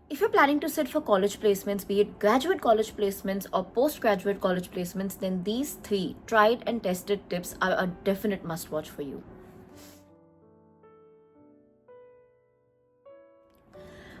If you're planning to sit for college placements, be it graduate college placements or postgraduate college placements, then these three tried and tested tips are a definite must watch for you.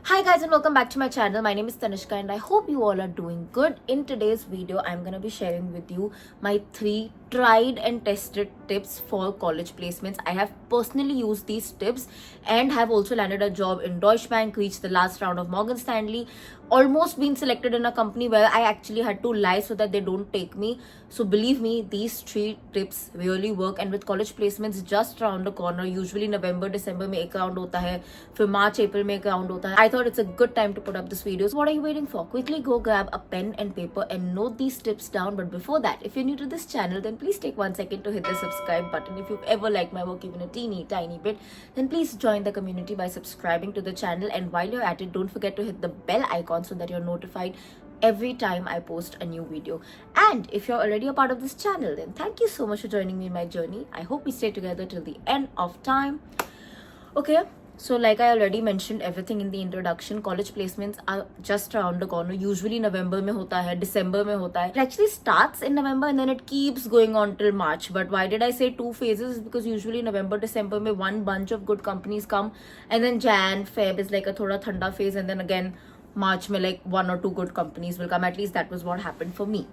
Hi guys and welcome back to my channel. My name is Tanishka and I hope you all are doing good. In today's video, I'm going to be sharing with you my 3 tried and tested tips for college placements. I have personally used these tips and have also landed a job in Deutsche Bank, reached the last round of Morgan Stanley, almost been selected in a company where I actually had to lie so that they don't take me. So believe me, these 3 tips really work. And with college placements just around the corner, usually November, December में एक round होता है, फिर March, April में एक round होता है. I thought it's a good time to put up this video. So what are you waiting for? Quickly go grab a pen and paper and note these tips down. But before that, if you're new to this channel, then please take 1 second to hit the subscribe button. If you've ever liked my work even a tiny bit, then please join the community by subscribing to the channel. And while you're at it, don't forget to hit the bell icon so that you're notified every time I post a new video. And if you're already a part of this channel, then thank you so much for joining me in my journey. I hope we stay together till the end of time. Okay, so like I already mentioned everything in the introduction, college placements are just around the corner. Usually November में होता है, December में होता है. It actually starts in November and then it keeps going on till March. But why did I say 2 phases? Because usually November, December में one bunch of good companies come, and then Jan, Feb is like a thoda thanda phase, and then again March में like 1 or 2 good companies will come. At least that was what happened for me.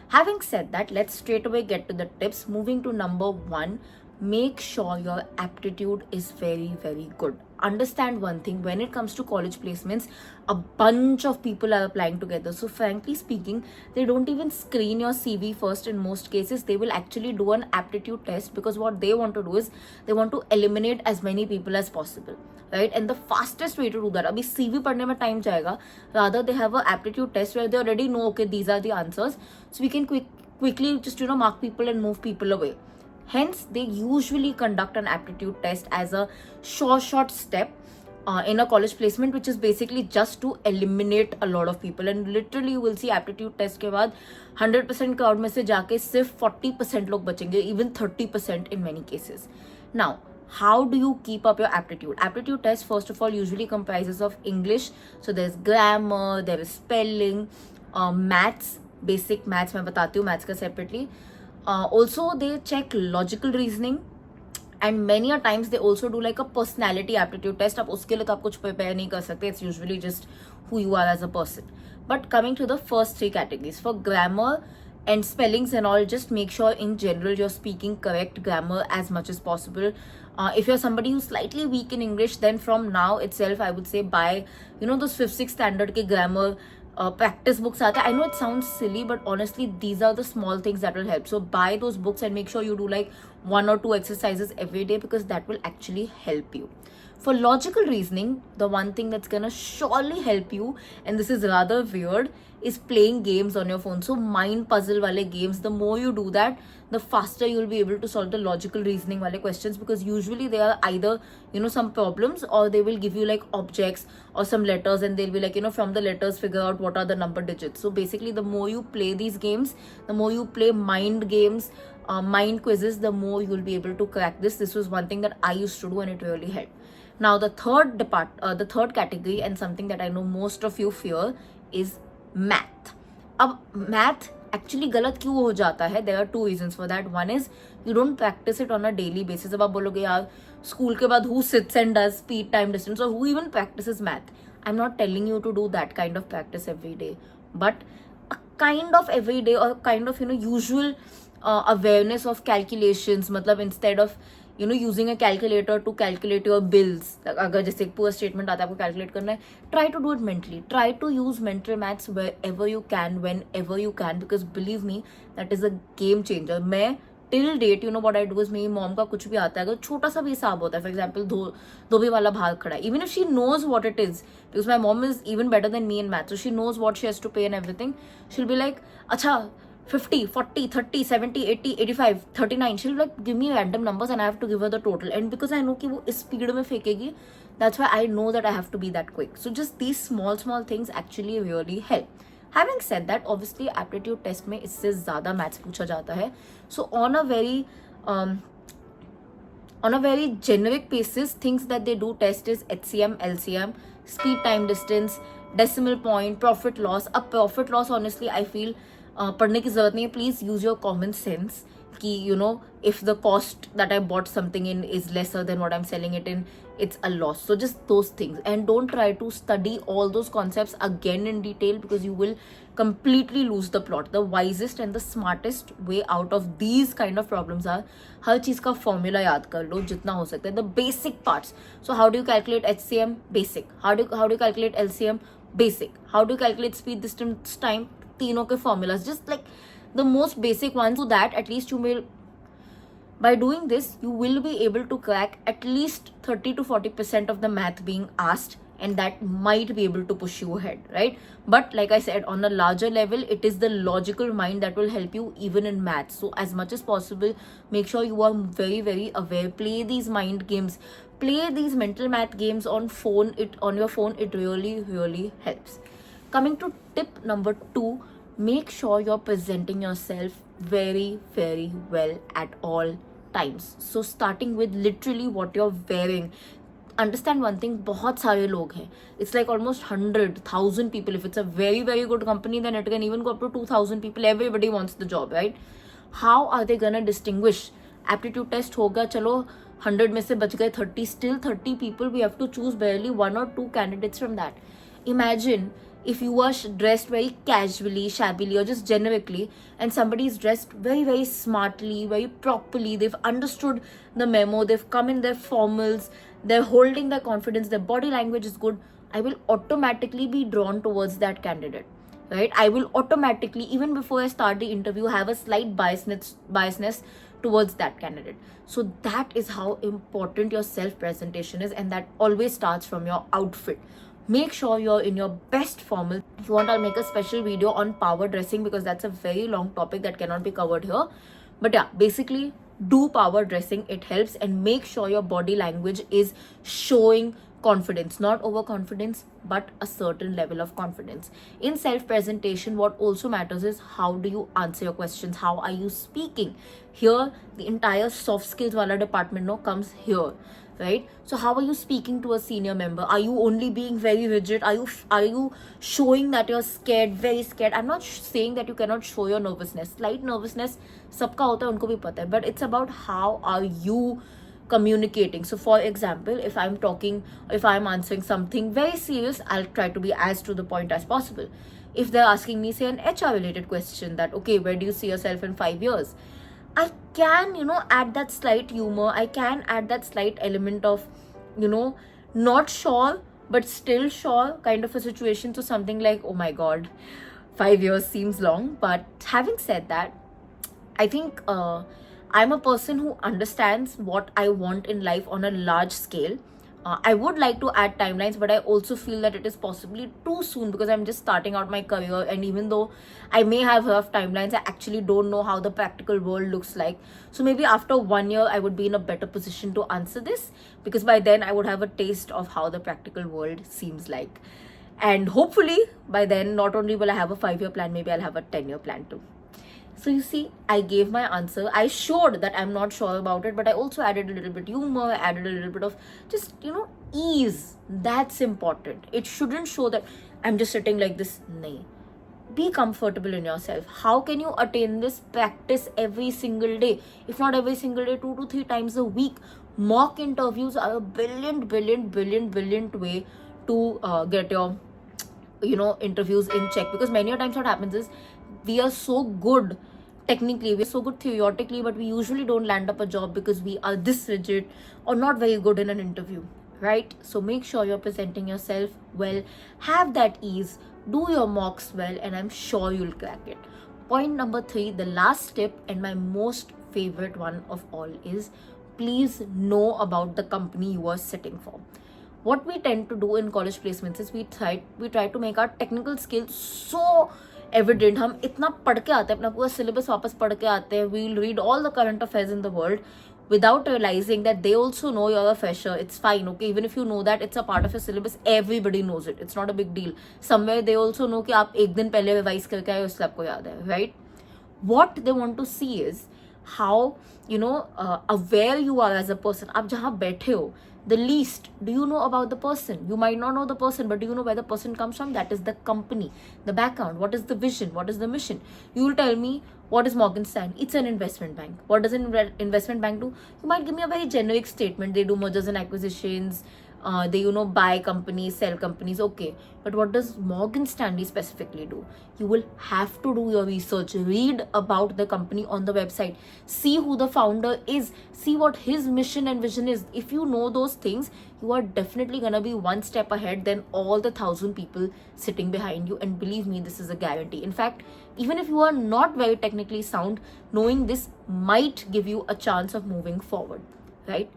Having said that, let's straight away get to the tips. Moving to number 1, make sure your aptitude is very good. Understand one thing, when it comes to college placements, a bunch of people are applying together. So frankly speaking, they don't even screen your CV first. In most cases, they will actually do an aptitude test, because what they want to do is they want to eliminate as many people as possible, right? And the fastest way to do that, abhi CV पढ़ने में time जाएगा, rather they have a aptitude test where they already know, okay, these are the answers, so we can quickly just mark people and move people away. Hence, they usually conduct an aptitude test as a short step in a college placement, which is basically just to eliminate a lot of people. And literally you will see aptitude test के बाद 100% crowd में से जाके सिर्फ 40% लोग बचेंगे, even 30% in many cases. Now, how do you keep up your aptitude? Aptitude test, first of all, usually comprises of English. So there's grammar, there is spelling, maths, basic maths मैं बताती हूँ, maths का separately. Also they check logical reasoning, and many a times they also do like a personality aptitude test. अब उसके लिए तो आप कुछ prepare नहीं कर सकते. It's usually just who you are as a person. But coming to the first 3 categories, for grammar and spellings and all, just make sure in general you're speaking correct grammar as much as possible. If you're somebody who's slightly weak in English, then from now itself I would say buy those 5th 6th standard के grammar practice books aate. I know it sounds silly, but honestly these are the small things that will help. So buy those books and make sure you do like 1 or 2 exercises every day, because that will actually help you. For logical reasoning, the one thing that's gonna surely help you, and this is rather weird, is playing games on your phone. So mind puzzle wale games, the more you do that, the faster you'll be able to solve the logical reasoning wale questions, because usually they are either some problems, or they will give you like objects or some letters, and they'll be like from the letters figure out what are the number digits. So basically the more you play these games, the more you play mind games, mind quizzes, the more you'll be able to crack this. This was one thing that I used to do and it really helped. Now the third category, and something that I know most of you fear, is math. अब math actually गलत क्यों हो जाता है? There are 2 reasons for that. One is you don't practice it on a daily basis. अब आप बोलोगे यार स्कूल के बाद who sits and does speed, time, distance, or who even practices math? I'm not telling you to do that kind of practice every day, but a kind of every day, or kind of usual awareness of calculations. मतलब instead of using a calculator to calculate your bills, अगर जैसे एक पूरा statement आता है आपको calculate करना है, try to do it mentally. Try to use mental maths wherever you can, whenever you can, because believe me, that is a game changer. मैं till date, what I do is, मेरी mom का कुछ भी आता है, अगर छोटा सा भी हिसाब होता है, फॉर एग्जाम्पल धोबी वाला भाग खड़ा है, even if she knows what it is, because my mom is even better than me in maths, so she knows what she has to pay and everything, she'll be like, अच्छा 50, 40, 30, 70, 80, 85, 39. She'll like give me random numbers and I have to give her the total. And because I know कि वो इस speed में फेंकेगी, that's why I know that I have to be that quick. So just these small things actually really help. Having said that, obviously aptitude test में इससे ज़्यादा maths पूछा जाता है. So on a very generic basis, things that they do test is HCM, LCM, speed, time, distance, decimal point, profit loss. अब profit loss honestly I feel पढ़ने की जरूरत नहीं है. Please use your common sense कि you know if the cost that I bought something in is lesser than what I'm selling it in, it's a loss. So just those things, and don't try to study all those concepts again in detail because you will completely lose the plot. The wisest and the smartest way out of these kind of problems are हर चीज का formula याद कर लो जितना हो सकता है. The basic parts. So how do you calculate HCM? Basic. How do you calculate LCM? Basic. How do you calculate speed, distance, time? तीनों के formulas. Just like the most basic ones, so that at least you may, by doing this, you will be able to crack at least 30 to 40% of the math being asked, and that might be able to push you ahead, right? But like I said, on a larger level, it is the logical mind that will help you even in math. So as much as possible, make sure you are very, very aware. Play these mind games, play these mental math games on your phone. It really, really helps. Coming to tip number 2, make sure you're presenting yourself very, very well at all times. So starting with literally what you're wearing. Understand one thing, बहुत सारे लोग हैं. It's like almost 100,000 people. If it's a very, very good company, then it can even go up to 2,000 people. Everybody wants the job, right? How are they gonna distinguish? Aptitude test होगा, चलो 100 में से बच गए 30. Still 30 people, we have to choose barely 1 or 2 candidates from that. Imagine if you are dressed very casually, shabbily, or just generically, and somebody is dressed very, very smartly, very properly, they've understood the memo, they've come in their formals, they're holding their confidence, their body language is good, I will automatically be drawn towards that candidate, right? I will automatically, even before I start the interview, have a slight biasness towards that candidate. So that is how important your self-presentation is, and that always starts from your outfit. Make sure you're in your best formal. If you want, I'll make a special video on power dressing because that's a very long topic that cannot be covered here. But yeah, basically do power dressing. It helps, and make sure your body language is showing confidence, not overconfidence, but a certain level of confidence. In self-presentation, what also matters is how do you answer your questions? How are you speaking? Here, the entire soft skills wala department comes here. Right? So how are you speaking to a senior member? Are you only being very rigid? Are you showing that you're scared, very scared? I'm not saying that you cannot show your nervousness. Slight nervousness सबका होता है, उनको भी पता है. But it's about how are you communicating. So for example, if I'm answering something very serious, I'll try to be as to the point as possible. If they're asking me, say, an HR related question that, okay, where do you see yourself in 5 years? I can, add that slight humor. I can add that slight element of, not sure, but still sure kind of a situation. So something like, oh my God, 5 years seems long. But having said that, I think I'm a person who understands what I want in life on a large scale. I would like to add timelines, but I also feel that it is possibly too soon because I'm just starting out my career, and even though I may have rough timelines, I actually don't know how the practical world looks like. So maybe after 1 year, I would be in a better position to answer this because by then I would have a taste of how the practical world seems like. And hopefully by then, not only will I have a 5-year plan, maybe I'll have a 10-year plan too. So you see, I gave my answer. I showed that I'm not sure about it, but I also added a little bit humor, added a little bit of just, ease. That's important. It shouldn't show that I'm just sitting like this. Nahi. Be comfortable in yourself. How can you attain this? Practice every single day. If not every single day, 2 to 3 times a week. Mock interviews are a brilliant way to get your, interviews in check. Because many times what happens is, we are so good technically, we're so good theoretically, but we usually don't land up a job because we are this rigid or not very good in an interview, right? So make sure you're presenting yourself well, have that ease, do your mocks well, and I'm sure you'll crack it. Point number 3, the last tip and my most favorite one of all is please know about the company you are sitting for. What we tend to do in college placements is we try to make our technical skills so evident. हम इतना पढ़ के आते हैं, अपना पूरा syllabus वापस पढ़ के आते हैं. We'll read all the current affairs in the world without realizing that they also know you're a fresher. It's fine, okay? Even if you know that it's a part of your syllabus, everybody knows it. It's not a big deal. Somewhere they also know कि आप एक दिन पहले revise करके आए, इसलिए आपको याद है, right? What they want to see is how, aware you are as a person. आप जहाँ बैठे हो, The least, do you know about the person? You might not know the person, but do you know where the person comes from? That is the company, the background. What is the vision? What is the mission? You will tell me, what is Morgan Stanley? It's an investment bank. What does an investment bank do? You might give me a very generic statement. They do mergers and acquisitions. They buy companies, sell companies. Okay, but what does Morgan Stanley specifically do? You will have to do your research, read about the company on the website, see who the founder is, see what his mission and vision is. If you know those things, you are definitely gonna be one step ahead than all the 1,000 people sitting behind you. And believe me, this is a guarantee. In fact, even if you are not very technically sound, knowing this might give you a chance of moving forward, right?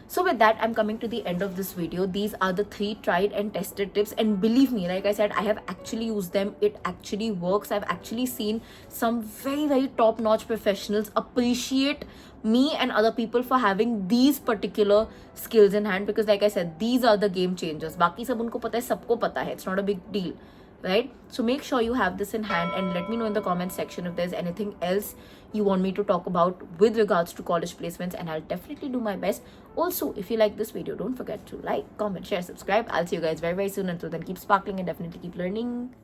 So with that, I'm coming to the end of this video. These are the 3 tried and tested tips, and believe me, like I said, I have actually used them. It actually works. I've actually seen some very, very top-notch professionals appreciate me and other people for having these particular skills in hand, because like I said, these are the game changers. Baki sab unko pata hai, sabko pata hai. It's not a big deal, right? So make sure you have this in hand, and let me know in the comment section if there's anything else you want me to talk about with regards to college placements, and I'll definitely do my best. Also, if you like this video, don't forget to like, comment, share, subscribe. I'll see you guys very, very soon. Until then, keep sparkling and definitely keep learning.